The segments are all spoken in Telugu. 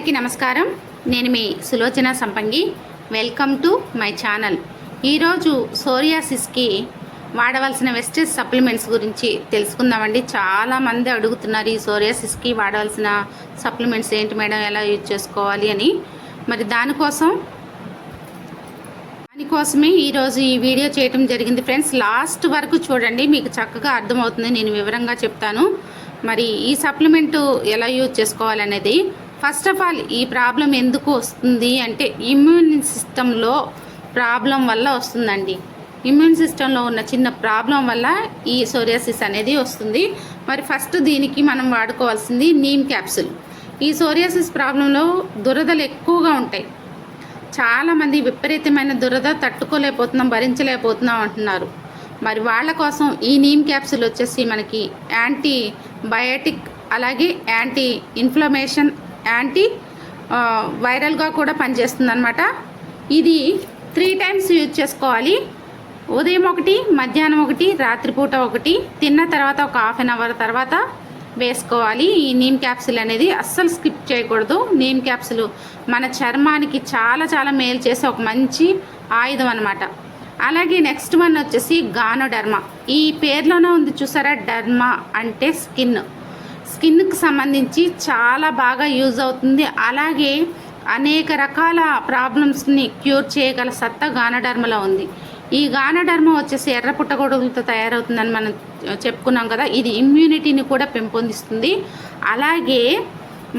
అందరికీ నమస్కారం. నేను మీ సులోచన సంపంగి. Welcome to my channel. ఈరోజు సోరియాసిస్కి వాడవలసిన వెస్టేజ్ సప్లిమెంట్స్ గురించి తెలుసుకుందామండి. చాలామంది అడుగుతున్నారు ఈ సోరియాసిస్కి వాడవలసిన సప్లిమెంట్స్ ఏంటి మేడం, ఎలా యూజ్ చేసుకోవాలి అని. మరి దానికోసమే ఈరోజు ఈ వీడియో చేయటం జరిగింది ఫ్రెండ్స్. లాస్ట్ వరకు చూడండి, మీకు చక్కగా అర్థమవుతుంది. నేను వివరంగా చెప్తాను. మరి ఈ సప్లిమెంటు ఎలా యూజ్ చేసుకోవాలనేది. ఫస్ట్ ఆఫ్ ఆల్ ఈ ప్రాబ్లం ఎందుకు వస్తుంది అంటే ఇమ్యూన్ సిస్టంలో ప్రాబ్లం వల్ల వస్తుందండి. ఇమ్యూన్ సిస్టంలో ఉన్న చిన్న ప్రాబ్లం వల్ల ఈ సోరియాసిస్ అనేది వస్తుంది. మరి ఫస్ట్ దీనికి మనం వాడుకోవాల్సింది నీమ్ క్యాప్సూల్. ఈ సోరియాసిస్ ప్రాబ్లంలో దురదలు ఎక్కువగా ఉంటాయి. చాలామంది విపరీతమైన దురద తట్టుకోలేకపోతున్నాం, భరించలేకపోతున్నాం అంటున్నారు. మరి వాళ్ళ కోసం ఈ నీమ్ క్యాప్సూల్ వచ్చేసి మనకి యాంటీ బయాటిక్, అలాగే యాంటీ ఇన్ఫ్లమేషన్, యాంటీ వైరల్గా కూడా పనిచేస్తుంది అనమాట. ఇది 3 times యూజ్ చేసుకోవాలి. ఉదయం ఒకటి, మధ్యాహ్నం ఒకటి, రాత్రిపూట ఒకటి, తిన్న తర్వాత ఒక 1/2 hour తర్వాత వేసుకోవాలి. ఈ నీమ్ క్యాప్సూల్ అనేది అస్సలు స్కిప్ చేయకూడదు. నీమ్ క్యాప్సూల్ మన చర్మానికి చాలా చాలా మేలు చేసే ఒక మంచి ఆయుధం అనమాట. అలాగే నెక్స్ట్ వన్ వచ్చేసి గానోడర్మా. ఈ పేర్లోనే ఉంది చూసారా, డర్మా అంటే స్కిన్కి సంబంధించి చాలా బాగా యూజ్ అవుతుంది. అలాగే అనేక రకాల ప్రాబ్లమ్స్ని క్యూర్ చేయగల సత్తా గానోడర్మాలో ఉంది. ఈ గానోడర్మా వచ్చేసి ఎర్ర పుట్టగొడుగులతో తయారవుతుందని మనం చెప్పుకున్నాం కదా. ఇది ఇమ్యూనిటీని కూడా పెంపొందిస్తుంది. అలాగే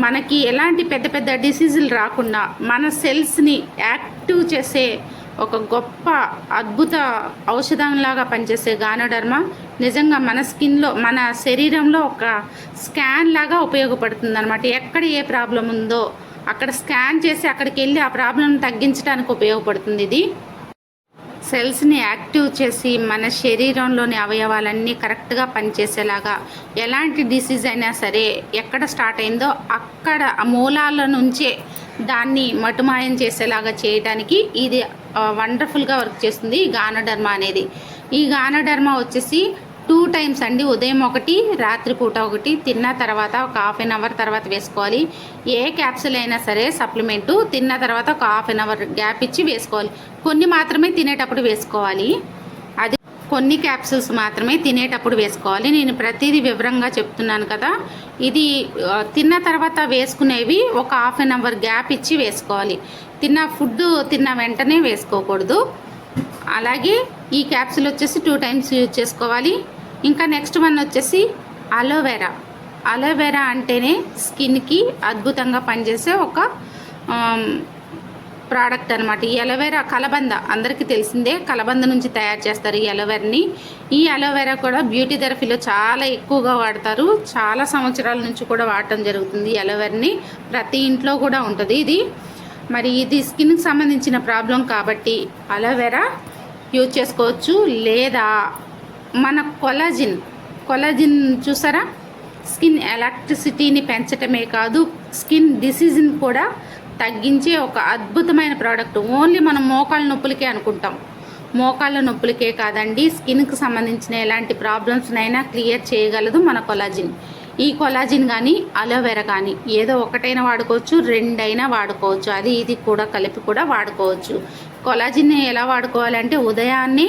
మనకి ఎలాంటి పెద్ద పెద్ద డిసీజులు రాకుండా మన సెల్స్ని యాక్టివ్ చేసే ఒక గొప్ప అద్భుత ఔషధంలాగా పనిచేసే గానోడర్మా నిజంగా మన స్కిన్లో, మన శరీరంలో ఒక స్కాన్ లాగా ఉపయోగపడుతుంది అనమాట. ఎక్కడ ఏ ప్రాబ్లం ఉందో అక్కడ స్కాన్ చేసి అక్కడికి వెళ్ళి ఆ ప్రాబ్లం తగ్గించడానికి ఉపయోగపడుతుంది. ఇది సెల్స్ని యాక్టివ్ చేసి మన శరీరంలోని అవయవాలన్నీ కరెక్ట్గా పనిచేసేలాగా, ఎలాంటి డిసీజ్ అయినా సరే ఎక్కడ స్టార్ట్ అయిందో అక్కడ మూలాల నుంచే దాన్ని మటుమాయం చేసేలాగా చేయడానికి ఇది వండర్ఫుల్గా వర్క్ చేస్తుంది ఈ గానోడర్మా అనేది. ఈ గానోడర్మా వచ్చేసి 2 times అండి. ఉదయం ఒకటి, రాత్రిపూట ఒకటి, తిన్న తర్వాత ఒక 1/2 hour తర్వాత వేసుకోవాలి. ఏ క్యాప్సూల్ అయినా సరే సప్లిమెంటు తిన్న తర్వాత ఒక 1/2 hour గ్యాప్ ఇచ్చి వేసుకోవాలి. కొన్ని మాత్రమే తినేటప్పుడు వేసుకోవాలి. అది కొన్ని క్యాప్సూల్స్ మాత్రమే తినేటప్పుడు వేసుకోవాలి. నేను ప్రతిదీ వివరంగా చెప్తున్నాను కదా. ఇది తిన్న తర్వాత వేసుకునేవి ఒక 1/2 hour గ్యాప్ ఇచ్చి వేసుకోవాలి. ఫుడ్ తిన్న వెంటనే వేసుకోకూడదు. అలాగే ఈ క్యాప్సూల్ వచ్చేసి 2 times యూజ్ చేసుకోవాలి. ఇంకా నెక్స్ట్ వన్ వచ్చేసి అలోవెరా. అలోవెరా అంటేనే స్కిన్కి అద్భుతంగా పనిచేసే ఒక ప్రోడక్ట్ అనమాట. ఈ అలోవెరా కలబంద అందరికీ తెలిసిందే. కలబంద నుంచి తయారు చేస్తారు ఈ అలోవెరాని. ఈ అలోవెరా కూడా బ్యూటీ థెరపీలో చాలా ఎక్కువగా వాడతారు. చాలా సంవత్సరాల నుంచి కూడా వాడటం జరుగుతుంది. ఈ అలోవెరాని ప్రతి ఇంట్లో కూడా ఉంటుంది ఇది. మరి ఇది స్కిన్కి సంబంధించిన ప్రాబ్లం కాబట్టి అలోవెరా యూజ్ చేసుకోవచ్చు. లేదా మన కొలాజిన్ చూసారా, స్కిన్ ఎలాస్టిసిటీని పెంచటమే కాదు, స్కిన్ డిసీజ్ని కూడా తగ్గించే ఒక అద్భుతమైన ప్రోడక్ట్. ఓన్లీ మనం మోకాళ్ళ నొప్పులకే అనుకుంటాం. మోకాళ్ళ నొప్పులకే కాదండి, స్కిన్కి సంబంధించిన ఎలాంటి ప్రాబ్లమ్స్నైనా క్లియర్ చేయగలదు మన కొలాజిన్. ఈ కొలాజిన్ కానీ అలోవెరా కానీ ఏదో ఒకటైనా వాడుకోవచ్చు, 2 అయినా వాడుకోవచ్చు. అది ఇది కూడా కలిపి కూడా వాడుకోవచ్చు. కొలాజిన్ని ఎలా వాడుకోవాలంటే ఉదయాన్నే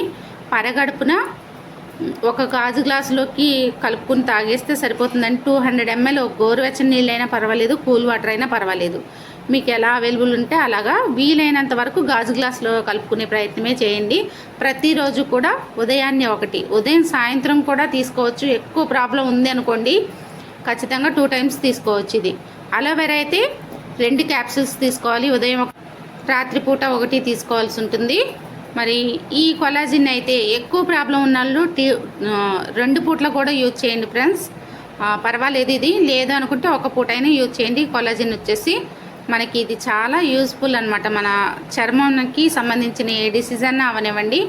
పరగడుపున ఒక గాజు గ్లాసులోకి కలుపుకుని తాగేస్తే సరిపోతుందండి. 200 ml గోరువెచ్చని నీళ్ళైనా పర్వాలేదు, కూల్ వాటర్ అయినా పర్వాలేదు. మీకు ఎలా అవైలబుల్ ఉంటే అలాగా వీలైనంత వరకు గాజు గ్లాసులో కలుపుకునే ప్రయత్నమే చేయండి. ప్రతిరోజు కూడా ఉదయాన్నే ఒకటి, ఉదయం సాయంత్రం కూడా తీసుకోవచ్చు. ఎక్కువ ప్రాబ్లం ఉంది అనుకోండి ఖచ్చితంగా 2 times తీసుకోవచ్చు. ఇది అలోవెరా అయితే 2 capsules తీసుకోవాలి. ఉదయం రాత్రిపూట ఒకటి తీసుకోవాల్సి ఉంటుంది. మరి ఈ కొలాజిన్ అయితే ఎక్కువ ప్రాబ్లం ఉన్న వాళ్ళు 2 పూట్ల కూడా యూజ్ చేయండి ఫ్రెండ్స్, పర్వాలేదు. ఇది లేదు అనుకుంటే ఒక పూట అయినా యూజ్ చేయండి. కొలాజిన్ వచ్చేసి మనకి ఇది చాలా యూస్ఫుల్ అనమాట. మన చర్మానికి సంబంధించిన ఏ డిసీజ్ అన్నా అవనివ్వండి,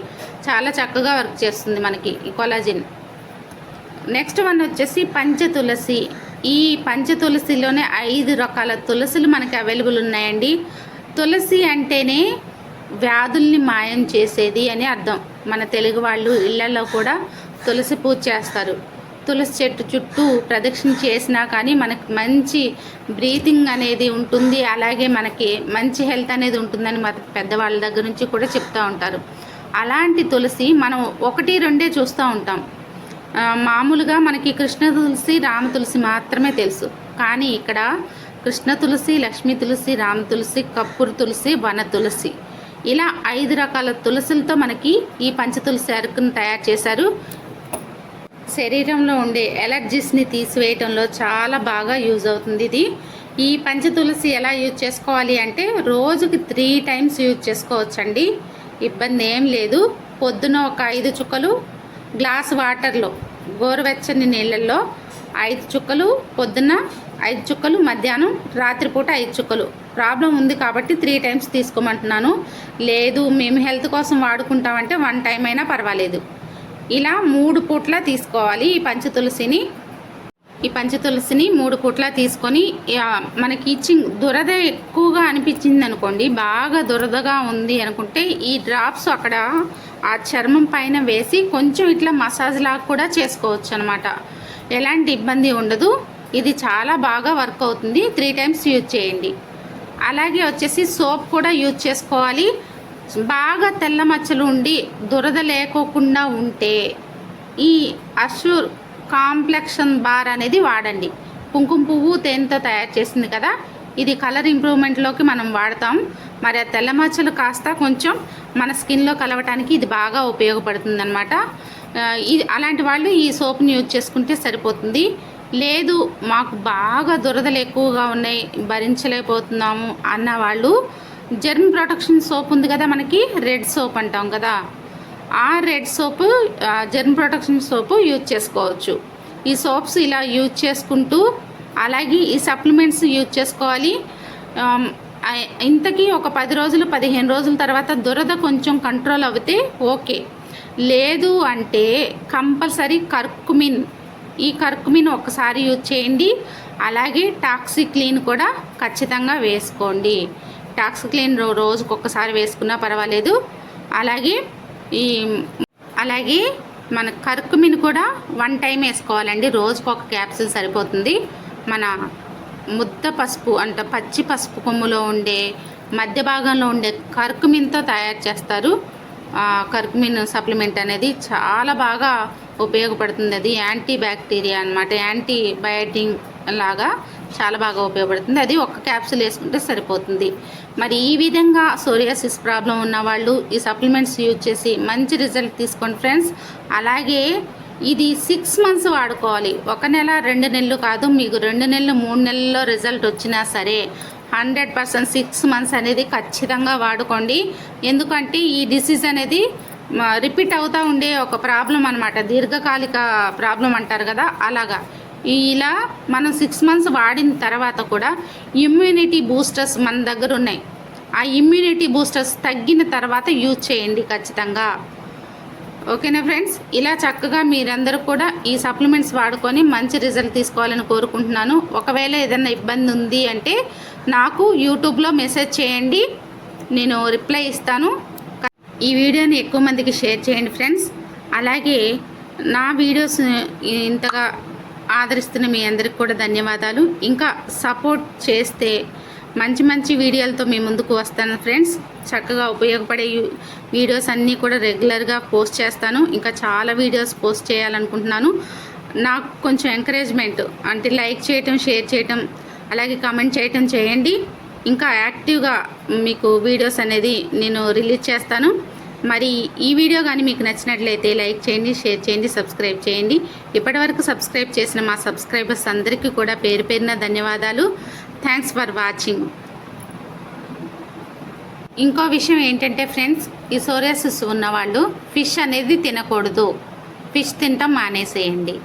చాలా చక్కగా వర్క్ చేస్తుంది మనకి ఈ కొలాజిన్. నెక్స్ట్ వన్ వచ్చేసి పంచతులసి. ఈ పంచతులసిలోనే 5 రకాల తులసులు మనకి అవైలబుల్ ఉన్నాయండి. తులసి అంటేనే వ్యాధుల్ని మాయం చేసేది అని అర్థం. మన తెలుగు వాళ్ళు ఇళ్లలో కూడా తులసి పూజ చేస్తారు. తులసి చెట్టు చుట్టూ ప్రదక్షిణ చేసినా కానీ మనకి మంచి బ్రీతింగ్ అనేది ఉంటుంది, అలాగే మనకి మంచి హెల్త్ అనేది ఉంటుందని మన పెద్దవాళ్ళ దగ్గర నుంచి కూడా చెప్తూ ఉంటారు. అలాంటి తులసి మనం 1-2 చూస్తూ ఉంటాం. మామూలుగా మనకి కృష్ణ తులసి, రామ తులసి మాత్రమే తెలుసు. కానీ ఇక్కడ కృష్ణ తులసి, లక్ష్మీ తులసి, రామ తులసి, కప్పూర్ తులసి, వన తులసి, ఇలా 5 రకాల తులసులతో మనకి ఈ పంచతులసి అరకును తయారు చేశారు. శరీరంలో ఉండే ఎలర్జీస్ని తీసివేయటంలో చాలా బాగా యూజ్ అవుతుంది ఇది. ఈ పంచతులసి ఎలా యూజ్ చేసుకోవాలి అంటే రోజుకి 3 టైమ్స్ యూజ్ చేసుకోవచ్చండి, ఇబ్బంది ఏం లేదు. పొద్దున ఒక 5 చుక్కలు గ్లాస్ వాటర్లో, గోరువెచ్చని నీళ్ళల్లో 5 చుక్కలు పొద్దున్న, 5 చుక్కలు మధ్యాహ్నం, రాత్రిపూట 5 చుక్కలు. ప్రాబ్లం ఉంది కాబట్టి 3 టైమ్స్ తీసుకోమంటున్నాను. లేదు మేము హెల్త్ కోసం వాడుకుంటామంటే 1 టైం అయినా పర్వాలేదు. ఇలా 3 పూట్ల తీసుకోవాలి ఈ పంచతులసిని. ఈ పంచతులసిని 3 పూట్ల తీసుకొని మనకి ఇచ్చింగ్ దురద ఎక్కువగా అనిపించింది అనుకోండి, బాగా దురదగా ఉంది అనుకుంటే ఈ డ్రాప్స్ అక్కడ ఆ చర్మం పైన వేసి కొంచెం ఇట్లా మసాజ్ లాగా కూడా చేసుకోవచ్చు అనమాట. ఎలాంటి ఇబ్బంది ఉండదు. ఇది చాలా బాగా వర్క్ అవుతుంది. 3 టైమ్స్ యూజ్ చేయండి. అలాగే వచ్చేసి సోప్ కూడా యూజ్ చేసుకోవాలి. బాగా తెల్ల మచ్చలు ఉండి దురద లేకోకుండా ఉంటే ఈ అష్యూర్ కాంప్లెక్షన్ బార్ అనేది వాడండి. కుంకుమ పువ్వు తేనెతో తయారు చేసింది కదా, ఇది కలర్ ఇంప్రూవ్మెంట్లోకి మనం వాడతాం. మరి ఆ తెల్ల మచ్చలు కాస్త కొంచెం మన స్కిన్లో కలవటానికి ఇది బాగా ఉపయోగపడుతుంది అనమాట. ఇది అలాంటి వాళ్ళు ఈ సోప్ని యూజ్ చేసుకుంటే సరిపోతుంది. లేదు మాకు బాగా దురదలు ఎక్కువగా ఉన్నాయి, భరించలేకపోతున్నాము అన్న వాళ్ళు జర్మ్ ప్రొటెక్షన్ సోప్ ఉంది కదా, మనకి రెడ్ సోప్ అంటాం కదా, ఆ రెడ్ సోపు, జర్మ్ ప్రొటెక్షన్ సోపు యూజ్ చేసుకోవచ్చు. ఈ సోప్స్ ఇలా యూజ్ చేసుకుంటూ అలాగే ఈ సప్లిమెంట్స్ యూజ్ చేసుకోవాలి. ఇంతకీ ఒక 10 రోజులు 15 రోజుల తర్వాత దురద కొంచెం కంట్రోల్ అవుతే ఓకే. లేదు అంటే కంపల్సరీ కర్కుమిన్, ఈ కర్కుమిన్ ఒకసారి యూజ్ చేయండి. అలాగే టాక్సిక్లీన్ కూడా ఖచ్చితంగా వేసుకోండి. టాక్సిక్లీన్ రోజుకొకసారి వేసుకున్నా పర్వాలేదు. అలాగే మన కర్కుమిన్ కూడా 1 టైం వేసుకోవాలండి. రోజుకు 1 క్యాప్సూల్ సరిపోతుంది. మన ముద్ద పసుపు అంటే పచ్చి పసుపు కొమ్ములో ఉండే మధ్య భాగంలో ఉండే కర్కుమిన్తో తయారు చేస్తారు. కర్కుమిన్ సప్లిమెంట్ అనేది చాలా బాగా ఉపయోగపడుతుంది. అది యాంటీ బ్యాక్టీరియా అనమాట, యాంటీబయాటిక్ లాగా చాలా బాగా ఉపయోగపడుతుంది. అది 1 క్యాప్సూల్ వేసుకుంటే సరిపోతుంది. మరి ఈ విధంగా సోరియాసిస్ ప్రాబ్లం ఉన్న వాళ్ళు ఈ సప్లిమెంట్స్ యూజ్ చేసి మంచి రిజల్ట్ తీసుకోండి ఫ్రెండ్స్. అలాగే ఇది 6 మంత్స్ వాడుకోవాలి. 1 నెల 2 నెలలు కాదు. మీకు 2 నెలలు 3 నెలల్లో రిజల్ట్ వచ్చినా సరే 100% 6 మంత్స్ అనేది ఖచ్చితంగా వాడుకోండి. ఎందుకంటే ఈ డిసీజ్ అనేది రిపీట్ అవుతూ ఉండే ఒక ప్రాబ్లం అనమాట, దీర్ఘకాలిక ప్రాబ్లం అంటారు కదా, అలాగా. ఇలా మనం 6 మంత్స్ వాడిన తర్వాత కూడా ఇమ్యూనిటీ బూస్టర్స్ మన దగ్గర ఉన్నాయి. ఆ ఇమ్యూనిటీ బూస్టర్స్ తగ్గిన తర్వాత యూజ్ చేయండి ఖచ్చితంగా. ఓకేనా ఫ్రెండ్స్, ఇలా చక్కగా మీరందరూ కూడా ఈ సప్లిమెంట్స్ వాడుకొని మంచి రిజల్ట్ తీసుకోవాలని కోరుకుంటున్నాను. ఒకవేళ ఏదైనా ఇబ్బంది ఉంది అంటే నాకు యూట్యూబ్లో మెసేజ్ చేయండి, నేను రిప్లై ఇస్తాను. ఈ వీడియోని ఎక్కువ మందికి షేర్ చేయండి ఫ్రెండ్స్. అలాగే నా వీడియోస్ ఇంతగా ఆదరిస్తున్న మీ అందరికి కూడా ధన్యవాదాలు. ఇంకా సపోర్ట్ చేస్తే మంచి మంచి వీడియోలతో మీ ముందుకు వస్తాను ఫ్రెండ్స్. చక్కగా ఉపయోగపడే వీడియోస్ అన్నీ కూడా రెగ్యులర్గా పోస్ట్ చేస్తాను. ఇంకా చాలా వీడియోస్ పోస్ట్ చేయాలనుకుంటున్నాను. నాకు కొంచెం ఎంకరేజ్మెంట్ అంటే లైక్ చేయటం, షేర్ చేయటం, అలాగే కామెంట్ చేయటం చేయండి. ఇంకా యాక్టివ్గా మీకు వీడియోస్ అనేది నేను రిలీజ్ చేస్తాను. మరి ఈ వీడియో కానీ మీకు నచ్చినట్లయితే లైక్ చేయండి, షేర్ చేయండి, సబ్స్క్రైబ్ చేయండి. ఇప్పటివరకు సబ్స్క్రైబ్ చేసిన మా సబ్స్క్రైబర్స్ అందరికీ కూడా పేరు పేరున ధన్యవాదాలు. Thanks for watching. ఇంకో విషయం ఏంటంటే ఫ్రెండ్స్, ఈ సోరియాసిస్ ఉన్నవాళ్ళు ఫిష్ అనేది తినకూడదు. ఫిష్ తినటం మానేసేయండి.